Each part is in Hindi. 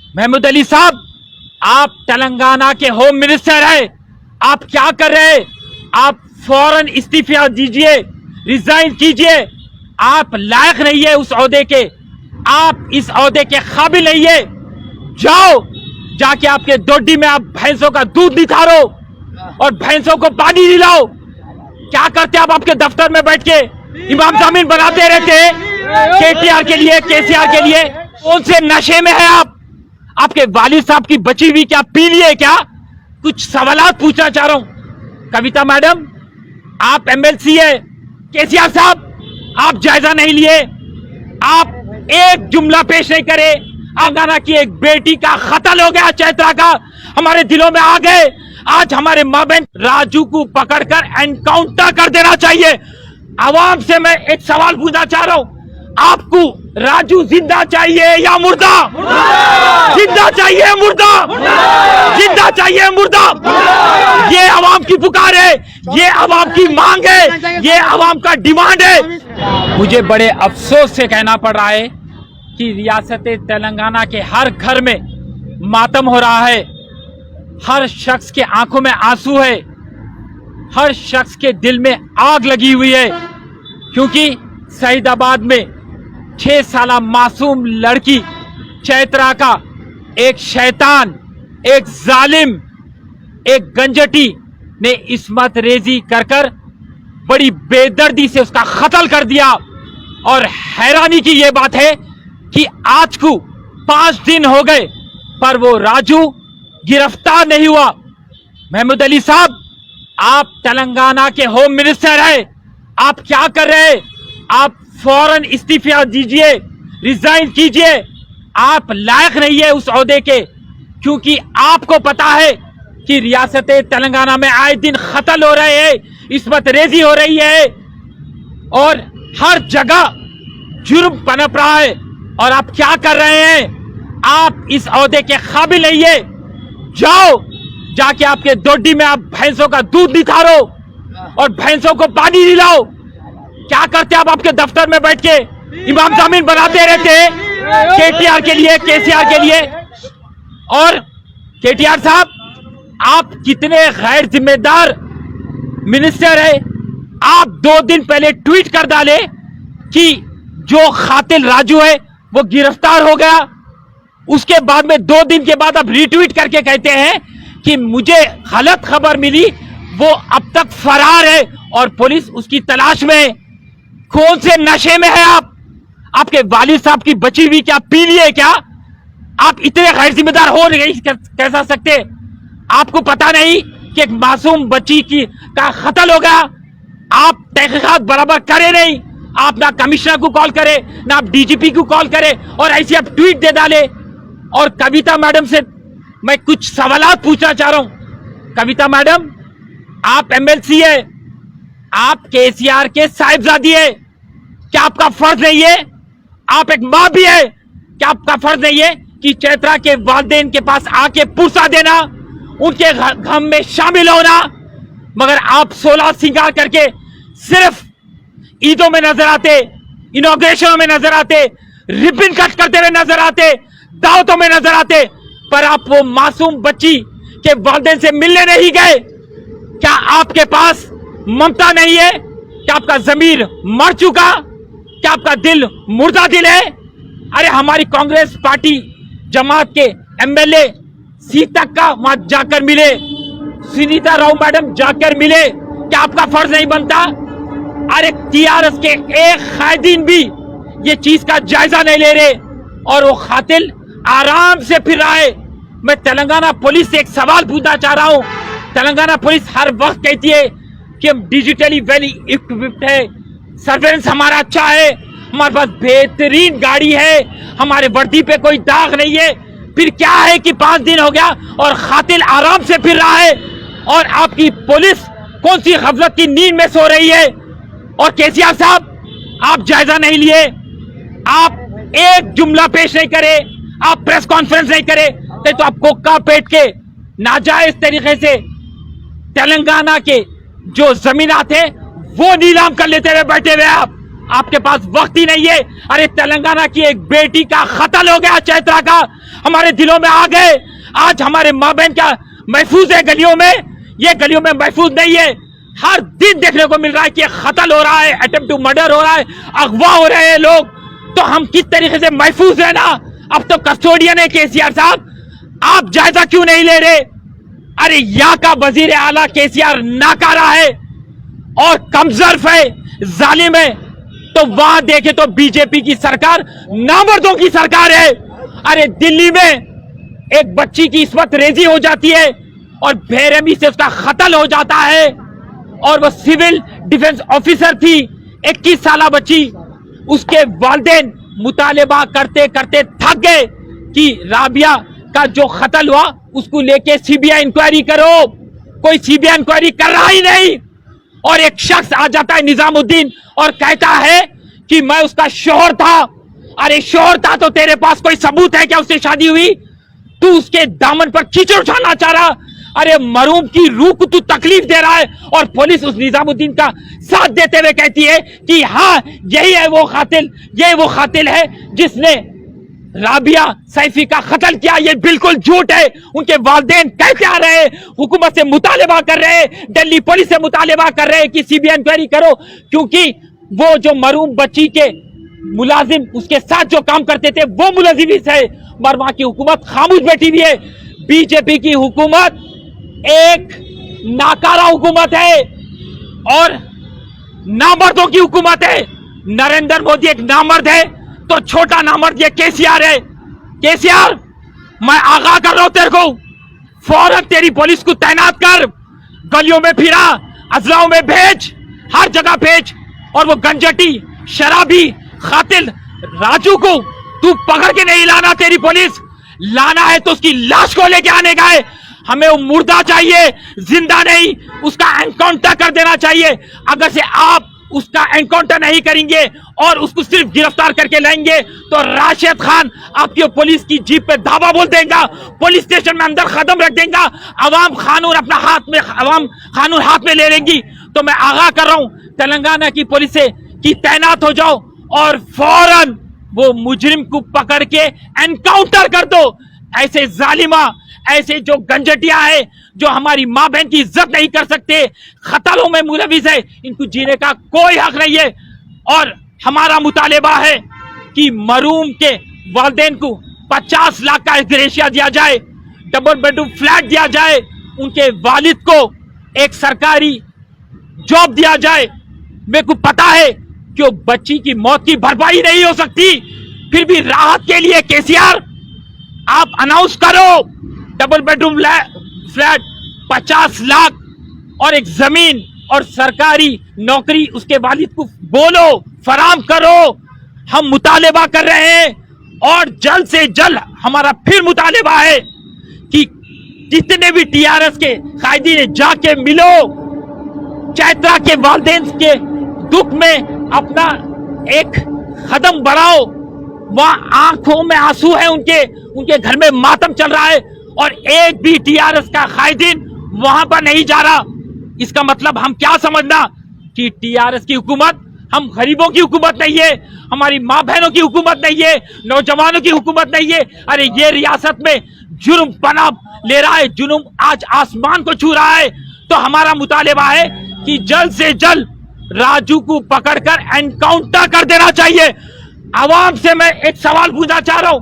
महमूद अली साहब, आप तेलंगाना के होम मिनिस्टर हैं, आप क्या कर रहे हैं? आप फौरन इस्तीफा दीजिए, रिजाइन कीजिए। आप लायक नहीं है उस ओहदे के, आप इस ओहदे के काबिल नहीं है। जाओ, जाके आपके डोडी में आप भैंसों का दूध निकालो और भैंसों को पानी दिलाओ। क्या करते आप आपके दफ्तर में बैठ के इमाम जमीन बनाते रहते हैं केटीआर के लिए, केसीआर के लिए? कौन से नशे में है आप? आपके वालिद साहब की बची हुई क्या पी लिए क्या? कुछ सवालात पूछना चाह रहा हूं। कविता मैडम, आप एमएलसी है, केसीआर साहब आप जायजा नहीं लिए, आप एक जुमला पेश नहीं करे। तेलंगाना की एक बेटी का कत्ल हो गया, चैत्रा का, हमारे दिलों में आ गए। आज हमारे मां बहन राजू को पकड़कर एनकाउंटर कर देना चाहिए। आवाम से मैं एक सवाल पूछना चाह रहा हूं, आपको राजू जिंदा चाहिए या मुर्दा? जिंदा चाहिए मुर्दा? जिंदा चाहिए मुर्दा? ये आवाम की पुकार है, ये आवाम की मांग है, ये आवाम का डिमांड है। मुझे बड़े अफसोस से कहना पड़ रहा है कि रियासत तेलंगाना के हर घर में मातम हो रहा है, हर शख्स के आंखों में आंसू है, हर शख्स के दिल में आग लगी हुई है, क्योंकि सईदाबाद में 6 साला मासूम लड़की चैत्रा का एक शैतान, एक जालिम, एक गंजटी ने इस्मत रेजी कर बड़ी बेदर्दी से उसका कत्ल कर दिया। और हैरानी की यह बात है कि आज को 5 दिन हो गए पर वो राजू गिरफ्तार नहीं हुआ। महमूद अली साहब, आप तेलंगाना के होम मिनिस्टर हैं, आप क्या कर रहे हैं? आप फौरन इस्तीफा दीजिए, रिजाइन कीजिए। आप लायक नहीं है उस ओहदे के, क्योंकि आपको पता है कि रियासत तेलंगाना में आए दिन कत्ल हो रहे हैं, इस्मत रेजी हो रही है और हर जगह जुर्म पनप रहा है। और आप क्या कर रहे हैं? आप इस ओहदे के काबिल नहीं है। जाओ, जाके आपके डोडी में आप भैंसों का दूध निकालो और भैंसों को पानी दिलाओ। क्या करते आप आपके दफ्तर में बैठ के इमाम जमीन बनाते रहते हैं केटीआर के लिए, केसीआर के लिए? और केटीआर साहब, आप कितने गैर जिम्मेदार मिनिस्टर है। आप 2 दिन पहले ट्वीट कर डाले कि जो कातिल राजू है वो गिरफ्तार हो गया। उसके बाद में 2 दिन के बाद आप रीट्वीट करके कहते हैं कि मुझे गलत खबर मिली, वो अब तक फरार है और पुलिस उसकी तलाश में है। कौन से नशे में है आप? आपके वालिद साहब की बची हुई क्या पी लिए क्या? आप इतने गैर जिम्मेदार हो नहीं कैसा सकते? आपको पता नहीं कि एक मासूम बच्ची का कत्ल हो गया? आप तहकीकात बराबर करे नहीं, आप ना कमिश्नर को कॉल करे, ना आप डीजीपी को कॉल करे और ऐसे आप ट्वीट दे डाले। और कविता मैडम से मैं कुछ सवालात पूछना चाह रहा हूं। कविता मैडम, आप एमएलसी है, आप केसीआर के साहिबजादी है, क्या आपका फर्ज नहीं है? आप एक मां भी है, क्या आपका फर्ज नहीं है कि चैत्रा के वालिदैन के पास आके पुरसा देना, उनके गम में शामिल होना? मगर आप 16 सिंगार करके सिर्फ ईदों में नजर आते, इनॉग्रेशनों में नजर आते, रिबन कट करते हुए नजर आते, दावतों में नजर आते, पर आप वो मासूम बच्ची के वालिदैन से मिलने नहीं गए। क्या आपके पास ममता नहीं है? क्या आपका जमीर मर चुका? क्या आपका दिल मुर्दा दिल है? अरे हमारी कांग्रेस पार्टी जमात के एमएलए सीतक का वहां जाकर मिले, सुनीता राव मैडम जाकर मिले, क्या आपका फर्ज नहीं बनता? अरे टीआरएस के एक कायदीन भी ये चीज का जायजा नहीं ले रहे और वो कातिल आराम से फिर रहा है। मैं तेलंगाना पुलिस से एक सवाल पूछना चाह रहा हूं। तेलंगाना पुलिस हर वक्त कहती है कि हम डिजिटली वेल इक्विप्ड है, सर्वेलेंस हमारा अच्छा है, हमारे पास बेहतरीन गाड़ी है, हमारे वर्दी पे कोई दाग नहीं है। फिर क्या है कि 5 दिन हो गया और कातिल आराम से फिर रहा है और आपकी पुलिस कौन सी गफलत की नींद में सो रही है? और केसीआर साहब, आप जायजा नहीं लिए, आप एक जुमला पेश नहीं करे, आप प्रेस कॉन्फ्रेंस नहीं करे, तो आप कोका पेट के नाजायज तरीके से तेलंगाना के जो जमीनात है वो नीलाम कर लेते हुए बैठे हुए आपके पास वक्त ही नहीं है। अरे तेलंगाना की एक बेटी का कत्ल हो गया, चैत्रा का, हमारे दिलों में आ गए। आज हमारे माँ बहन क्या महफूज है गलियों में? ये गलियों में महफूज नहीं है। हर दिन देखने को मिल रहा है कि कत्ल हो रहा है, अटेम्प्ट टू मर्डर हो रहा है, अगवा हो रहे हैं लोग। तो हम किस तरीके से महफूज है ना? अब तो कस्टोडियन है केसीआर साहब, आप जायजा क्यों नहीं ले रहे? अरे यहाँ का वजीर आला केसीआर नाकारा है और कमजोर है, जालिम है। तो वहां देखे तो बीजेपी की सरकार नामर्दों की सरकार है। अरे दिल्ली में एक बच्ची की इस्मत रेजी हो जाती है और बेरहमी से उसका कत्ल हो जाता है, और वो सिविल डिफेंस ऑफिसर थी, 21 साल बच्ची। उसके वालिदैन मुतालिबा करते करते थक गए कि राबिया का जो कत्ल हुआ उसको लेके सीबीआई इंक्वायरी करो। कोई सीबीआई इंक्वायरी कर रहा ही नहीं। और एक शख्स आ जाता है निजामुद्दीन और कहता है कि मैं उसका शौहर था। अरे शौहर था तो तेरे पास कोई सबूत है क्या उससे शादी हुई? तू उसके दामन पर कीचड़ उछालना चाह रहा। अरे मरूम की रूह को तू तकलीफ दे रहा है, और पुलिस उस निजामुद्दीन का साथ देते हुए कहती है कि हाँ यही है वो कातिल, यही वो कातिल है जिसने राबिया सैफी का कत्ल किया। ये बिल्कुल झूठ है। उनके वालिदैन कहते आ रहे हैं, हुकूमत से मुतालिबा कर रहे हैं, दिल्ली पुलिस से मुतालिबा कर रहे हैं कि सीबीआई इंक्वायरी करो, क्योंकि वो जो मरूम बच्ची के मुलाजिम उसके साथ जो काम करते थे वो मुलजिम है। मगर वहां की हुकूमत खामोश बैठी हुई है। बीजेपी की हुकूमत एक नाकारा हुकूमत है और नामर्दों की हुकूमत है। नरेंद्र मोदी एक नामर्द है तो छोटा नामर्द ये केसीआर है। केसीआर, मैं आगाह कर रहा हूं तेरे को, फौरन तेरी पुलिस को तैनात कर, गलियों में फिरा, अजलाओं में भेज, हर जगह भेज, और वो गंजटी शराबी कातिल राजू को तू पकड़ के नहीं लाना। तेरी पुलिस लाना है तो उसकी लाश को लेके आने का है। हमें वो मुर्दा चाहिए, जिंदा नहीं। उसका एनकाउंटर कर देना चाहिए। अगर से आप उसका एनकाउंटर नहीं करेंगे और उसको सिर्फ गिरफ्तार करके लाएंगे तो राशिद खान आपकी पुलिस की जीप पे धावा बोल देगा, पुलिस स्टेशन में अंदर कदम रख देगा, अवाम कानून अपना हाथ में ले लेंगी। तो मैं आगाह कर रहा हूं तेलंगाना की पुलिस से कि तैनात हो जाओ और फौरन वो मुजरिम को पकड़ के एनकाउंटर कर दो। ऐसे जालिमा, ऐसे जो गंजटिया है जो हमारी माँ बहन की इज्जत नहीं कर सकते, कत्लों में मुलविस है, इनको जीने का कोई हक नहीं है। और हमारा मुतालिबा है कि मरूम के वालिदैन को 50 लाख का ग्रेशिया दिया जाए, डबल बेडरूम फ्लैट दिया जाए, उनके वालिद को एक सरकारी जॉब दिया जाए। मेरे को पता है कि वो बच्ची की मौत की भरपाई नहीं हो सकती, फिर भी राहत के लिए केसीआर आप अनाउंस करो डबल बेडरूम फ्लैट 50 लाख और एक जमीन और सरकारी नौकरी उसके वालिद को बोलो फराम करो। हम मुतालिबा कर रहे हैं और जल्द से जल्द हमारा फिर मुतालिबा है कि जितने भी टीआरएस के कायदीन है जाके मिलो, चैत्रा के वालिदैन के दुख में अपना एक कदम बढ़ाओ। वहां आंखों में आंसू है, उनके घर में मातम चल रहा है और एक भी टीआरएस का कायदीन वहां पर नहीं जा रहा। इसका मतलब हम क्या समझना कि टीआरएस की हुकूमत हम गरीबों की हुकूमत नहीं है, हमारी माँ बहनों की हुकूमत नहीं है, नौजवानों की हुकूमत नहीं है। अरे ये रियासत में जुर्म पनाह ले रहा है, जुर्म आज आसमान को छू रहा है। तो हमारा मुतालिबा है कि जल्द से जल्द राजू को पकड़कर एनकाउंटर कर देना चाहिए। आवाम से मैं एक सवाल पूछना चाह रहा हूं,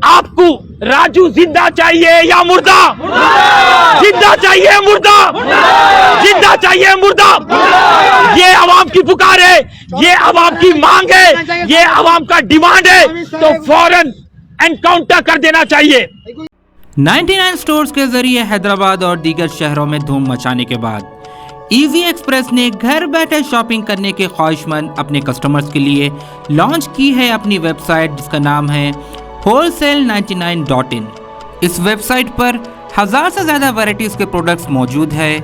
आपको राजू जिंदा चाहिए या मुर्दा? जिंदा चाहिए मुर्दा? जिंदा चाहिए मुर्दा? ये आवाम की पुकार है, ये आवाम की मांग है, ये आवाम का डिमांड है, तो फौरन एनकाउंटर कर देना चाहिए। 99 स्टोर्स के जरिए हैदराबाद और दीगर शहरों में धूम मचाने के बाद इजी एक्सप्रेस ने घर बैठे शॉपिंग करने के ख्वाहिशमंद अपने कस्टमर्स के लिए लॉन्च की है अपनी वेबसाइट, जिसका नाम है wholesale99.in। इस वेबसाइट पर 1000 से ज़्यादा वैरायटीज़ के प्रोडक्ट्स मौजूद है।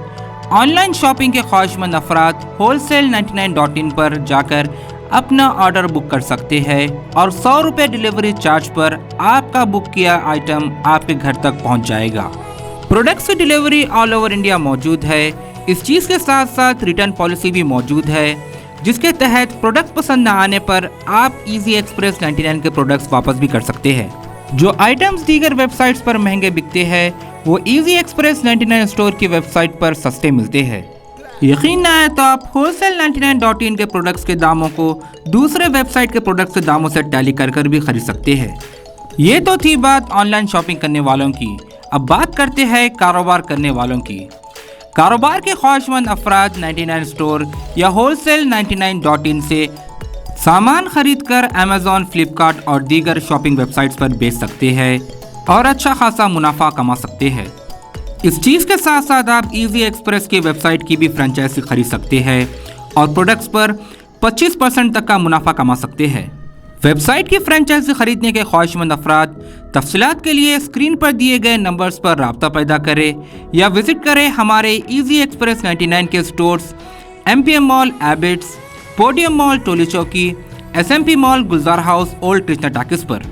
ऑनलाइन शॉपिंग के ख्वाहिशमंद अफराद wholesale99.in पर जाकर अपना ऑर्डर बुक कर सकते हैं और 100 रुपये डिलीवरी चार्ज पर आपका बुक किया आइटम आपके घर तक पहुंच जाएगा। प्रोडक्ट्स की डिलीवरी ऑल ओवर इंडिया मौजूद है। इस चीज़ के साथ साथ रिटर्न पॉलिसी भी मौजूद है, जिसके तहत प्रोडक्ट पसंद न आने पर आप इजी एक्सप्रेस 99 के प्रोडक्ट्स वापस भी कर सकते हैं। जो आइटम्स दीगर वेबसाइट्स पर महंगे बिकते हैं वो इजी एक्सप्रेस 99 स्टोर की वेबसाइट पर सस्ते मिलते हैं। यकीन ना आए तो आप wholesale99.in के प्रोडक्ट्स के दामों को दूसरे वेबसाइट के प्रोडक्ट्स के दामों से टैली कर भी खरीद सकते हैं। ये तो थी बात ऑनलाइन शॉपिंग करने वालों की। अब बात करते हैं कारोबार करने वालों की। कारोबार के ख्वाहिशमंद अफराद 99 स्टोर या wholesale99.in से सामान खरीदकर अमेज़ॉन, फ्लिपकार्ट और दीगर शॉपिंग वेबसाइट्स पर बेच सकते हैं और अच्छा खासा मुनाफा कमा सकते हैं। इस चीज़ के साथ साथ आप इजी एक्सप्रेस की वेबसाइट की भी फ्रेंचाइजी खरीद सकते हैं और प्रोडक्ट्स पर 25% तक का मुनाफा कमा सकते हैं। वेबसाइट की फ्रेंचाइजी खरीदने के ख्वाहिशमंद अफराद तफसीलात के लिए स्क्रीन पर दिए गए नंबर्स पर राब्ता पैदा करें या विजिट करें हमारे इजी एक्सप्रेस 99 के स्टोर्स MPM मॉल एबिट्स, podium mall Toli Chowki, SMP mall Gulzar house, old Krishna talkies पर।